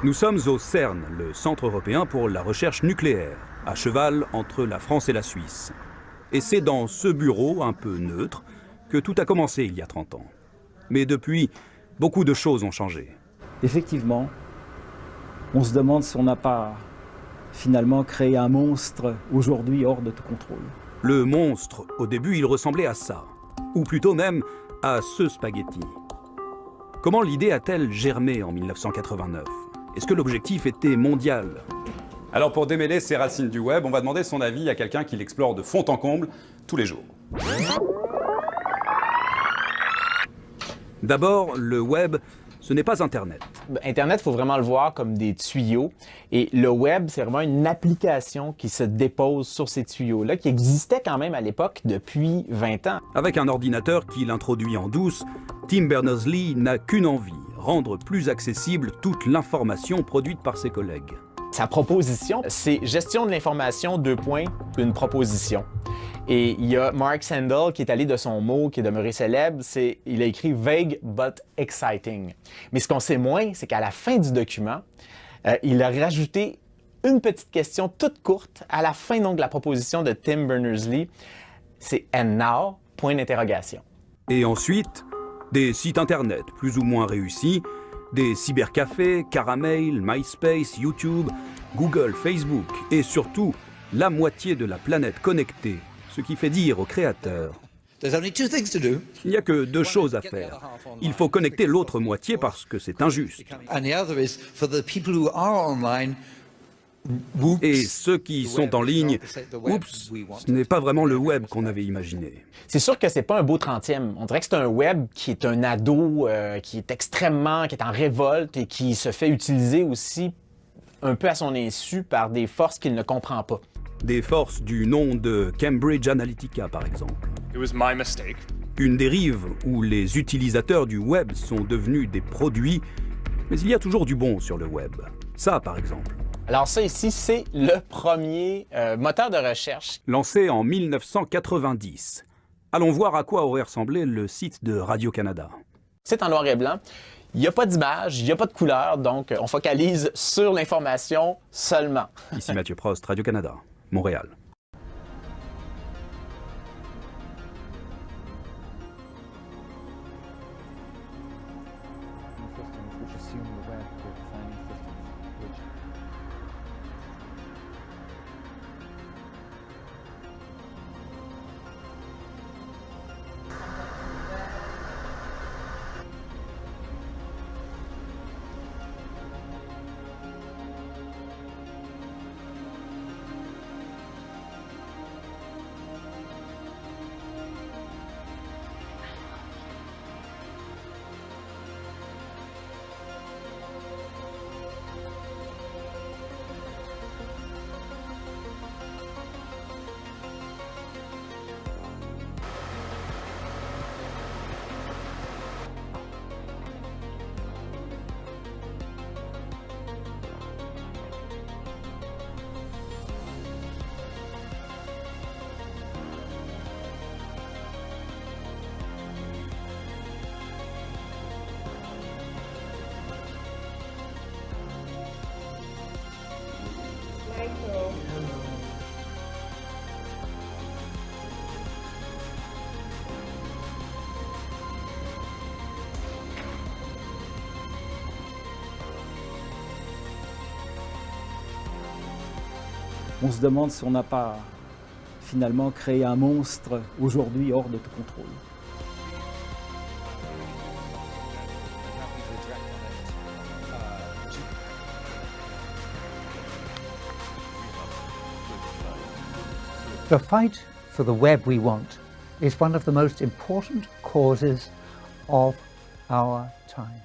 Nous sommes au CERN, le Centre européen pour la recherche nucléaire, à cheval entre la France et la Suisse. Et c'est dans ce bureau un peu neutre que tout a commencé il y a 30 ans. Mais depuis, beaucoup de choses ont changé. Effectivement, on se demande si on n'a pas finalement créé un monstre aujourd'hui hors de tout contrôle. Le monstre, au début, il ressemblait à ça. Ou plutôt même à ce spaghetti. Comment l'idée a-t-elle germé en 1989 ? Est-ce que l'objectif était mondial ? Alors pour démêler ces racines du web, on va demander son avis à quelqu'un qui l'explore de fond en comble tous les jours. D'abord, le web, ce n'est pas Internet. Internet, il faut vraiment le voir comme des tuyaux. Et le web, c'est vraiment une application qui se dépose sur ces tuyaux-là, qui existait quand même à l'époque depuis 20 ans. Avec un ordinateur qui l'introduit en douce, Tim Berners-Lee n'a qu'une envie, rendre plus accessible toute l'information produite par ses collègues. Sa proposition, c'est gestion de l'information, une proposition. Et il y a Mark Sandel qui est allé de son mot, qui est demeuré célèbre, il a écrit « vague but exciting ». Mais ce qu'on sait moins, c'est qu'à la fin du document, il a rajouté une petite question toute courte à la fin donc de la proposition de Tim Berners-Lee. C'est « and now », point d'interrogation. Et ensuite, des sites internet plus ou moins réussis, des cybercafés, Caramel, MySpace, YouTube, Google, Facebook et surtout la moitié de la planète connectée, ce qui fait dire aux créateurs: il n'y a que deux choses à faire. Il faut connecter l'autre moitié parce que c'est injuste. Et ceux qui sont en ligne, oups, ce n'est pas vraiment le web qu'on avait imaginé. C'est sûr que c'est pas un beau 30e. On dirait que c'est un web qui est un ado, qui est en révolte et qui se fait utiliser aussi un peu à son insu par des forces qu'il ne comprend pas. Des forces du nom de Cambridge Analytica, par exemple. Une dérive où les utilisateurs du web sont devenus des produits, mais il y a toujours du bon sur le web. Ça, par exemple. Alors ça ici, c'est le premier moteur de recherche. Lancé en 1990. Allons voir à quoi aurait ressemblé le site de Radio-Canada. C'est en noir et blanc. Il n'y a pas d'image, il n'y a pas de couleur, donc on focalise sur l'information seulement. Ici Mathieu Prost, Radio-Canada, Montréal. On se demande si on n'a pas finalement créé un monstre aujourd'hui hors de tout contrôle. The fight for the web we want is one of the most important causes of our time.